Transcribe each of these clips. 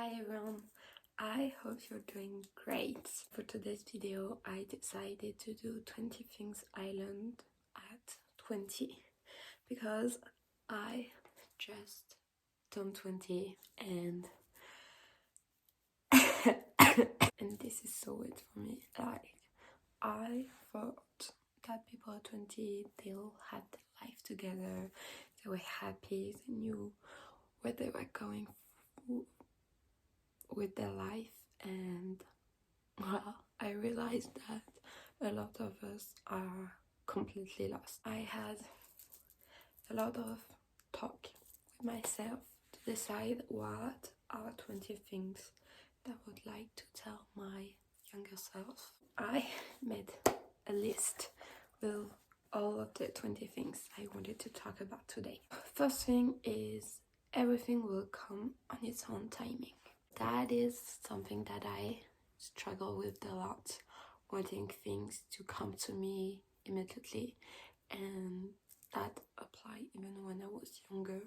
Hi everyone, I hope you're doing great. For today's video, I decided to do 20 things I learned at 20 because I just turned 20 and and this is so weird for me. Like, I thought that people at 20, they all had their life together, they were happy, they knew where they were going with their life, and well, I realized that a lot of us are completely lost. I had a lot of talk with myself to decide what are 20 things that I would like to tell my younger self. I made a list with all of the 20 things I wanted to talk about today. First thing is everything will come on its own timing. That is something that I struggle with a lot, wanting things to come to me immediately, and that applied even when I was younger.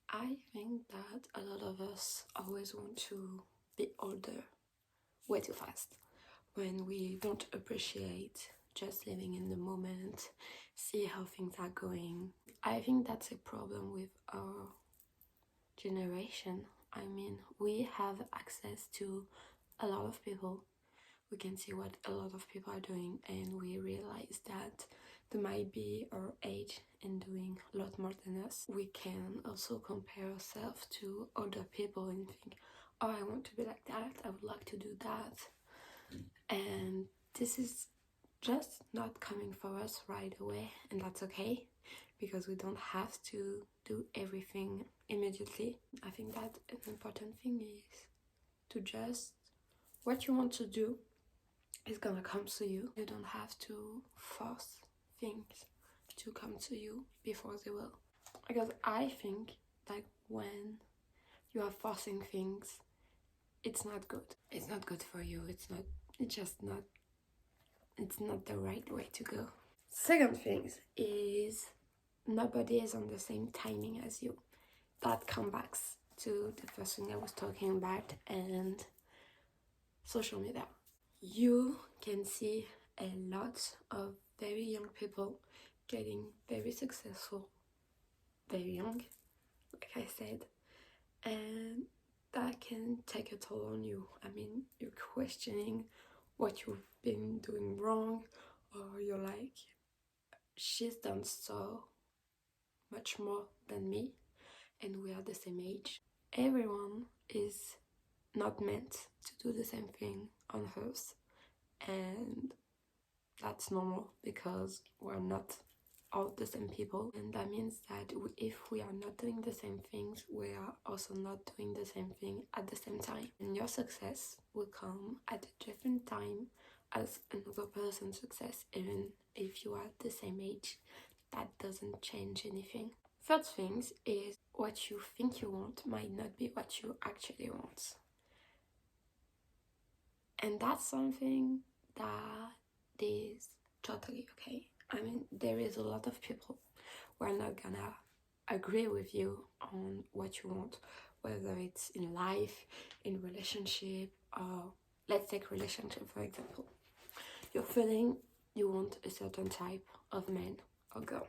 I think that a lot of us always want to be older way too fast when we don't appreciate just living in the moment, see how things are going. I think that's a problem with our generation. I mean, we have access to a lot of people. We can see what a lot of people are doing, and we realize that they might be our age and doing a lot more than us. We can also compare ourselves to other people and think, oh, I want to be like that, I would like to do that. And this is just not coming for us right away, and that's okay, because we don't have to do everything immediately. I think that an important thing is to just, what you want to do is gonna come to you. You don't have to force things to come to you before they will. Because I think that when you are forcing things, it's not good. It's not good for you. It's not the right way to go. Second thing is nobody is on the same timing as you. That comes back to the first thing I was talking about, and social media. You can see a lot of very young people getting very successful very young, like I said, and that can take a toll on you. I mean, you're questioning what you've been doing wrong, or you're like, she's done so much more than me and we are the same age. Everyone is not meant to do the same thing on Earth, and that's normal because we're not all the same people, and that means that if we are not doing the same things, we are also not doing the same thing at the same time, and your success will come at a different time as another person's success, even if you are at the same age. That doesn't change anything. Third thing is what you think you want might not be what you actually want, and that's something that is totally okay. I mean, there is a lot of people who are not gonna agree with you on what you want, whether it's in life, in relationship, or let's take relationship for example. You're feeling you want a certain type of man or girl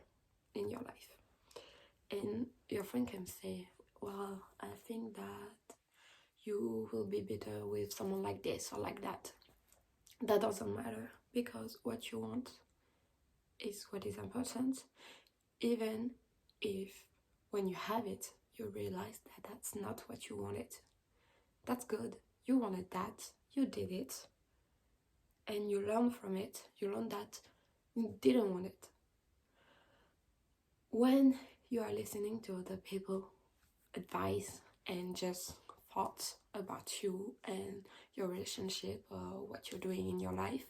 in your life, and your friend can say, well, I think that you will be better with someone like this or like that. That doesn't matter, because what you want is what is important, even if when you have it you realize that that's not what you wanted. That's good. You wanted that, you did it, and you learn from it. You learn that you didn't want it. When you are listening to other people advice and just thoughts about you and your relationship or what you're doing in your life,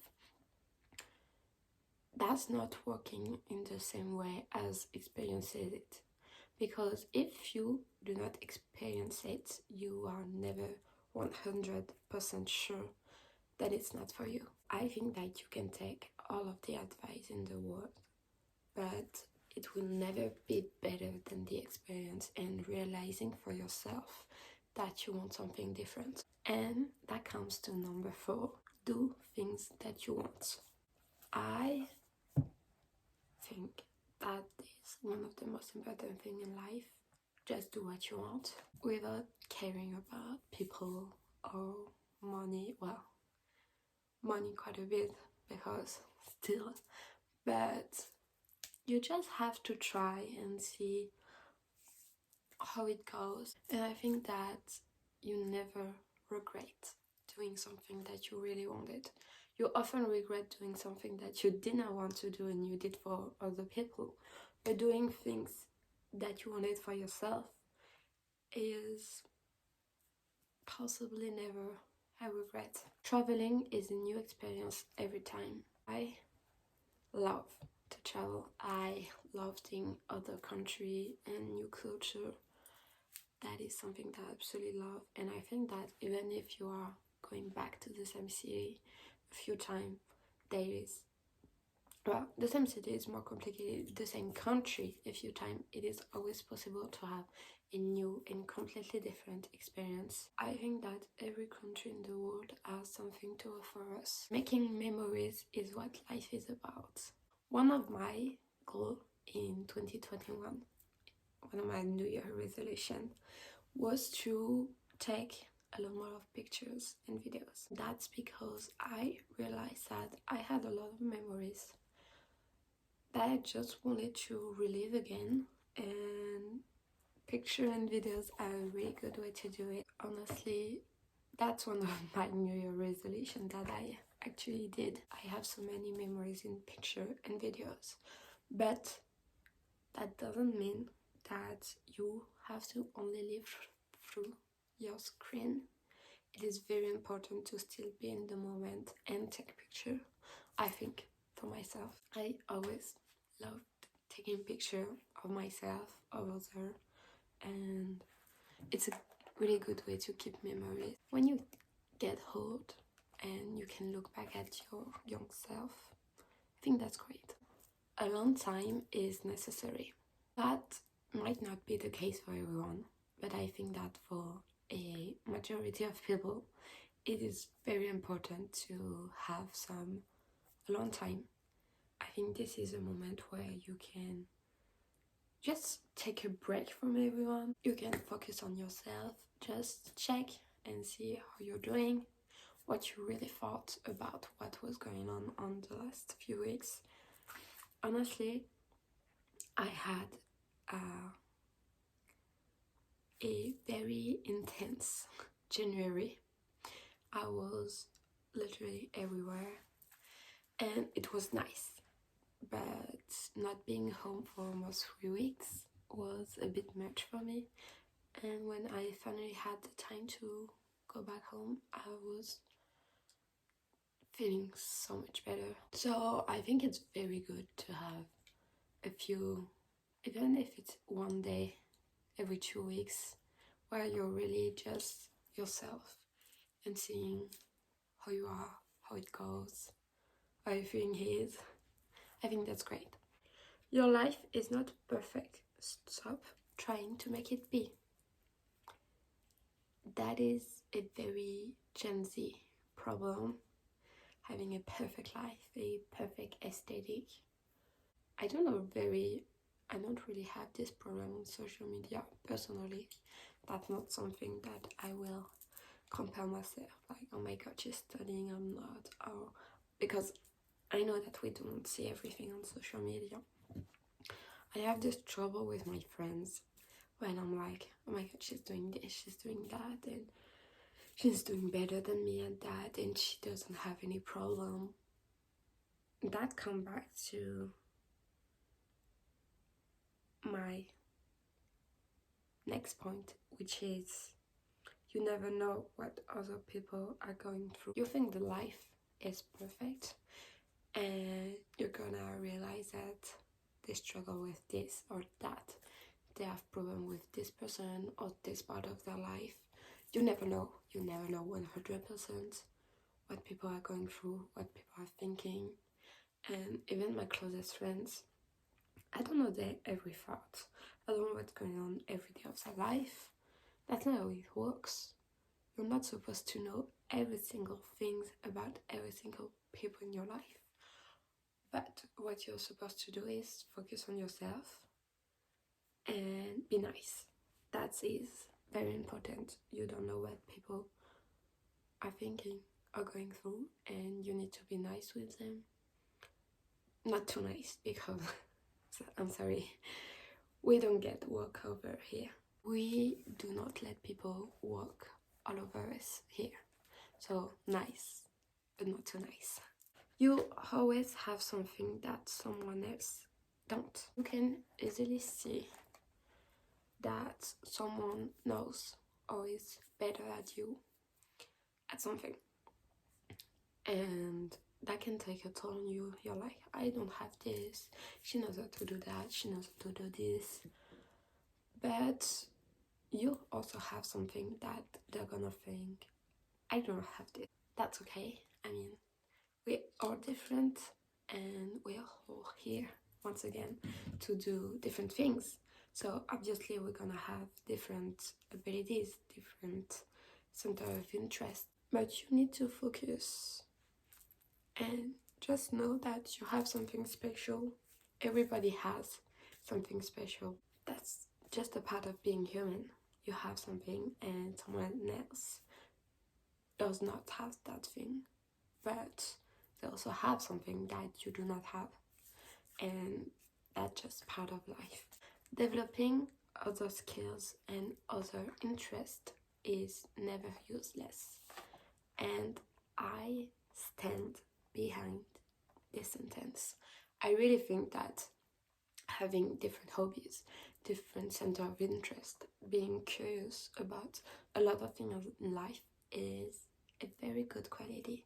that's not working in the same way as experiences it. Because if you do not experience it, you are never 100% sure that it's not for you. I think that you can take all of the advice in the world, but it will never be better than the experience and realizing for yourself that you want something different. And that comes to number 4. Do things that you want. I think that is one of the most important things in life. Just do what you want without caring about people or money. Well, money quite a bit because still, but you just have to try and see how it goes. And I think that you never regret doing something that you really wanted. You often regret doing something that you didn't want to do and you did for other people. But doing things that you wanted for yourself is possibly never a regret. Traveling is a new experience every time. I love to travel. I love seeing other country and new culture. That is something that I absolutely love, and I think that even if you are going back to the same city a few times, there is, well, the same city is more complicated, the same country a few times, it is always possible to have a new and completely different experience. I think that every country in the world has something to offer us. Making memories is what life is about. One of my goals in 2021, one of my New Year resolution, was to take a lot more of pictures and videos. That's because I realized that I had a lot of memories that I just wanted to relive again, and picture and videos are a really good way to do it. Honestly, that's one of my New Year resolutions that I actually did. I have so many memories in picture and videos, but that doesn't mean that you have to only live through your screen. It is very important to still be in the moment and take a picture. I think for myself, I always loved taking picture of myself, of others, and it's a really good way to keep memories. When you get old and you can look back at your young self, I think that's great. A long time is necessary. That might not be the case for everyone, but I think that for a majority of people, it is very important to have some alone time. I think this is a moment where you can just take a break from everyone. You can focus on yourself, just check and see how you're doing, what you really thought about what was going on the last few weeks. Honestly, I had a very intense January. I was literally everywhere and it was nice, but not being home for almost 3 weeks was a bit much for me. And when I finally had the time to go back home, I was feeling so much better. So I think it's very good to have a few, even if it's one day every 2 weeks, where you're really just yourself and seeing how you are, how it goes, how everything is. I think that's great. Your life is not perfect. Stop trying to make it be. That is a very Gen Z problem. Having a perfect life, a perfect aesthetic. I don't really have this problem on social media personally. That's not something that I will compare myself, like, oh my god, she's studying, I'm not, or because I know that we don't see everything on social media. I have this trouble with my friends when I'm like, oh my god, she's doing this, she's doing that, and she's doing better than me at that, and she doesn't have any problem. That comes back to my next point, which is you never know what other people are going through. You think the life is perfect, and you're gonna realize that they struggle with this or that. They have problem with this person or this part of their life. You never know. You never know 100% what people are going through, what people are thinking. And even my closest friends, I don't know their every thought. I don't know what's going on every day of their life. That's not how it works. You're not supposed to know every single thing about every single people in your life. But what you're supposed to do is focus on yourself and be nice. That is very important. You don't know what people are thinking or going through, and you need to be nice with them. Not too nice, because I'm sorry, we don't get walk over here. We do not let people walk all over us here. So nice, but not too nice. You always have something that someone else don't. You can easily see that someone knows or is better at you at something, and that can take a toll on you. You're like, I don't have this, she knows how to do that, she knows how to do this. But you also have something that they're gonna think, I don't have this. That's okay. I mean, we are different, and we are all here once again to do different things. So obviously we're gonna have different abilities, different center of interest, but you need to focus and just know that you have something special. Everybody has something special. That's just a part of being human. You have something and someone else does not have that thing, but they also have something that you do not have, and that's just part of life. Developing other skills and other interests is never useless, and I stand behind this sentence. I really think that having different hobbies, different center of interest, being curious about a lot of things in life is a very good quality.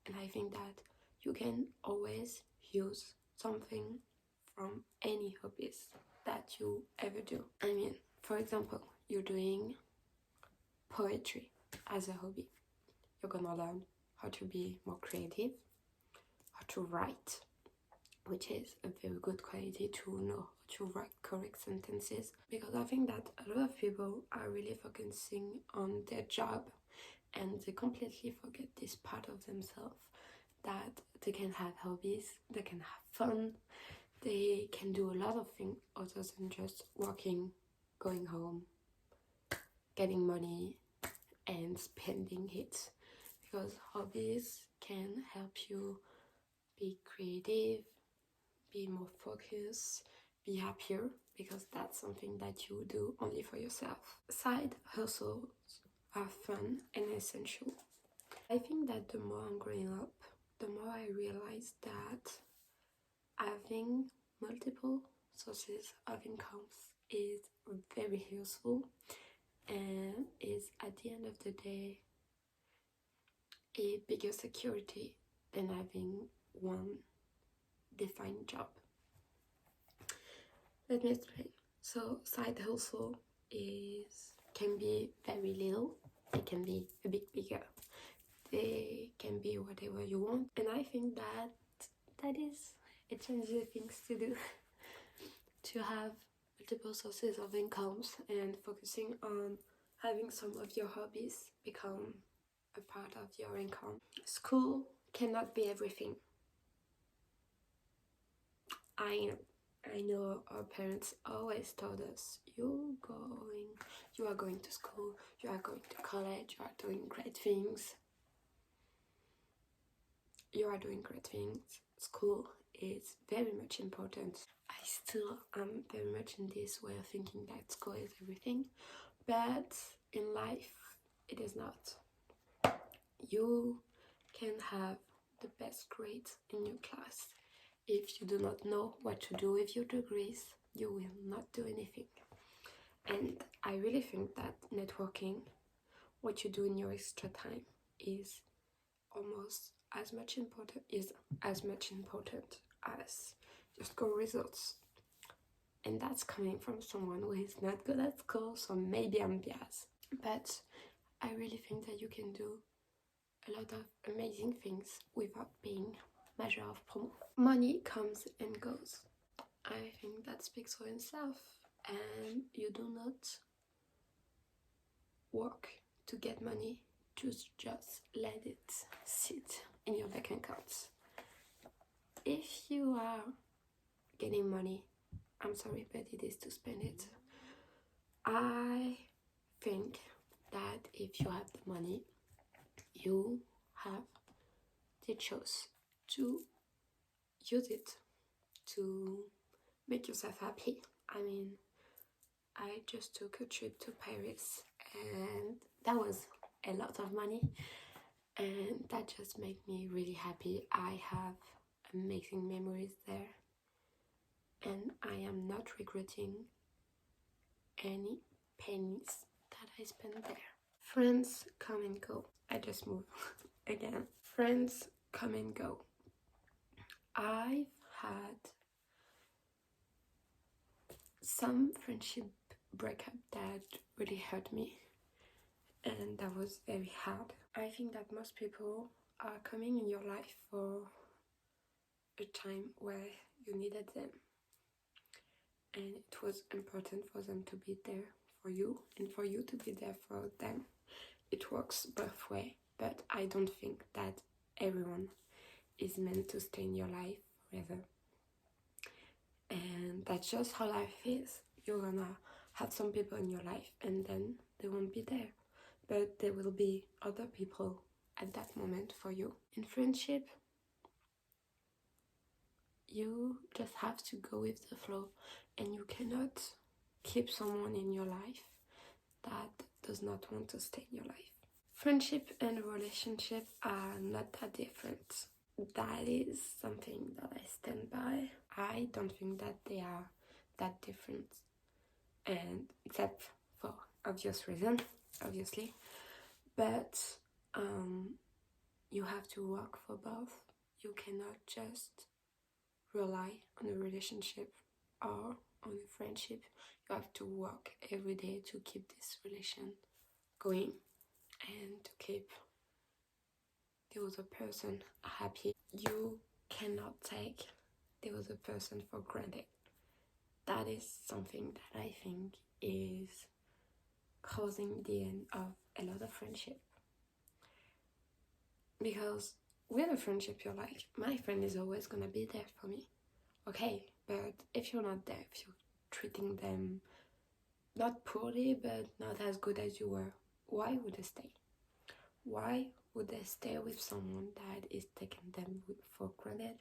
And I think that you can always use something from any hobbies that you ever do. I mean, for example, you're doing poetry as a hobby. You're gonna learn how to be more creative, how to write, which is a very good quality to know how to write correct sentences, because I think that a lot of people are really focusing on their job and they completely forget this part of themselves, that they can have hobbies, they can have fun, they can do a lot of things other than just working, going home, getting money and spending it, because hobbies can help you be creative, be more focused, be happier, because that's something that you do only for yourself. Side hustles are fun and essential. I think that the more I'm growing up, the more I realize that having multiple sources of incomes is very useful and is, at the end of the day, a bigger security than having one defined job. Let me explain. So side hustle can be very little, it can be a bit bigger, they can be whatever you want, and I think that is a changing things to do. To have multiple sources of incomes and focusing on having some of your hobbies become a part of your income. School cannot be everything. I know our parents always told us, you are going to school, you are going to college, you are doing great things. You are doing great things. School is very much important. I still am very much in this way of thinking that school is everything, but in life it is not. You can have the best grades in your class. If you do not know what to do with your degrees, you will not do anything. And I really think that networking, what you do in your extra time, is almost as much important as your school results. And that's coming from someone who is not good at school, so maybe I'm biased. But I really think that you can do a lot of amazing things without being measure of promo. Money comes and goes. I think that speaks for itself, and you do not work to get money, just let it sit in your bank accounts. If you are getting money, I'm sorry, but it is to spend it. I think that if you have the money, you have the choice to use it to make yourself happy. I mean, I just took a trip to Paris and that was a lot of money, and that just made me really happy. I have amazing memories there and I am not regretting any pennies that I spent there. Friends come and go. I just moved again. Friends come and go. I've had some friendship breakup that really hurt me, and that was very hard. I think that most people are coming in your life for a time where you needed them, and it was important for them to be there for you and for you to be there for them. It works both ways, but I don't think that everyone is meant to stay in your life forever. And that's just how life is. You're gonna have some people in your life and then they won't be there, but there will be other people at that moment for you. In friendship, you just have to go with the flow, and you cannot keep someone in your life that does not want to stay in your life. Friendship and relationship are not that different. That is something that I stand by. I don't think that they are that different, and except for obvious reason, obviously, but you have to work for both. You cannot just rely on a relationship or on a friendship. You have to work every day to keep this relation going and to keep the other person happy. You cannot take the other person for granted. That is something that I think is causing the end of a lot of friendship. Because with a friendship, you're like, my friend is always gonna be there for me. Okay, but if you're not there, if you're treating them not poorly, but not as good as you were, why would they stay? Why would they stay with someone that is taking them for granted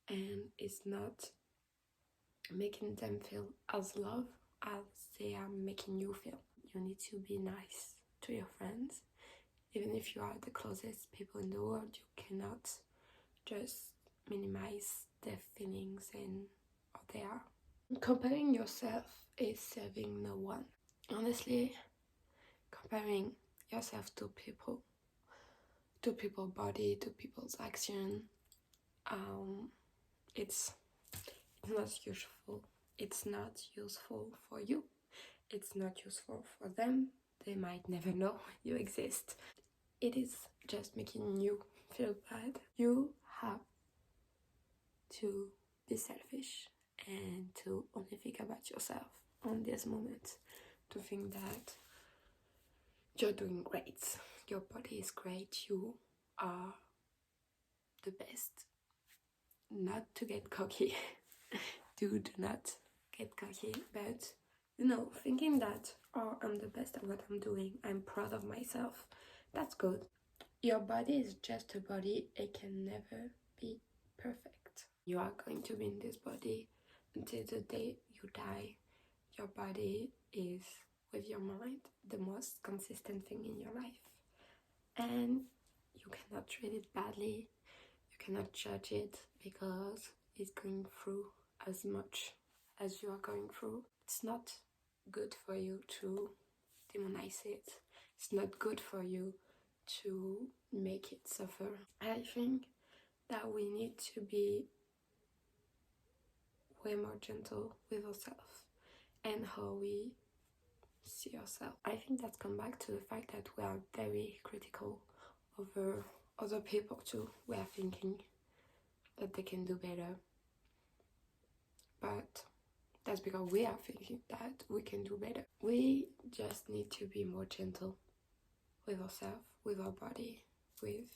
and is not making them feel as loved as they are making you feel? You need to be nice to your friends. Even if you are the closest people in the world, you cannot just minimize their feelings and what they are. Comparing yourself is serving no one. Honestly, comparing yourself to people's body, to people's action, it's not useful. It's not useful for you. It's not useful for them. They might never know you exist. It is just making you feel bad. You have to be selfish and to only think about yourself on this moment, to think that you're doing great, your body is great, you are the best. Not to get cocky. Do not get cocky, but thinking that, oh, I'm the best at what I'm doing, I'm proud of myself, that's good. Your body is just a body. It can never be perfect. You are going to be in this body until the day you die. Your body is, with your mind, the most consistent thing in your life. And you cannot treat it badly. You cannot judge it because it's going through as much as you are going through. It's not good for you to demonize it. It's not good for you to make it suffer. I think that we need to be way more gentle with ourselves and how we see ourselves. I think that comes back to the fact that we are very critical over other people too. We are thinking that they can do better, but that's because we are thinking that we can do better. We just need to be more gentle with ourselves, with our body, with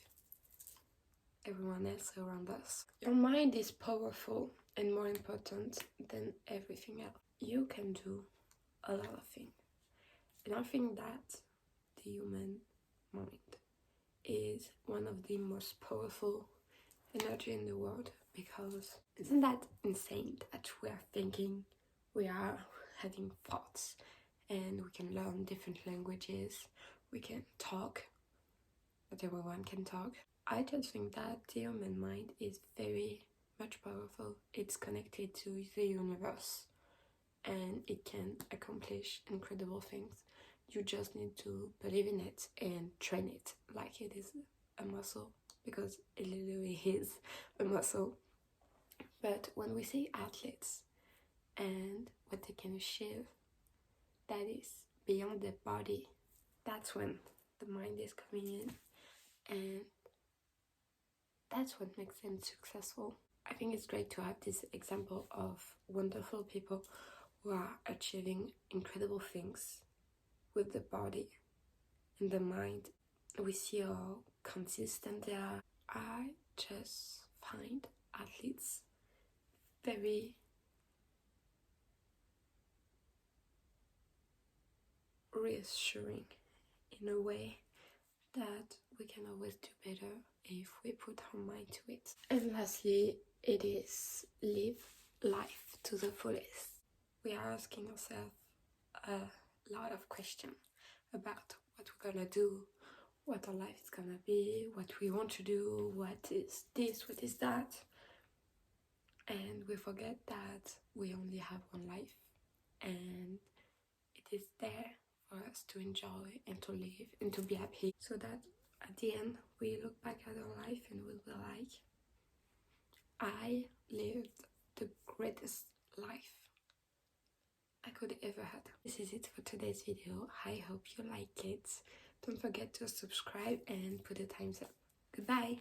everyone else around us. Your mind is powerful and more important than everything else. You can do a lot of things. And I think that the human mind is one of the most powerful energy in the world, because isn't that insane that we are thinking, we are having thoughts, and we can learn different languages, we can talk, not everyone can talk. I just think that the human mind is very much powerful. It's connected to the universe and it can accomplish incredible things. You just need to believe in it and train it like it is a muscle, because it literally is a muscle. But when we say athletes and what they can achieve that is beyond their body, that's when the mind is coming in, and that's what makes them successful. I think it's great to have this example of wonderful people who are achieving incredible things with the body and the mind. We see how consistent they are. I just find athletes very reassuring in a way that we can always do better if we put our mind to it. And lastly, it is live life to the fullest. We are asking ourselves a lot of questions about what we're gonna do, what our life is gonna be, what we want to do, what is this, what is that. And we forget that we only have one life, and it is there for us to enjoy and to live and to be happy, so that at the end we look back at our life and we'll be like, I lived the greatest life I could ever have. This is it for today's video. I hope you like it. Don't forget to subscribe and put a thumbs up. Goodbye.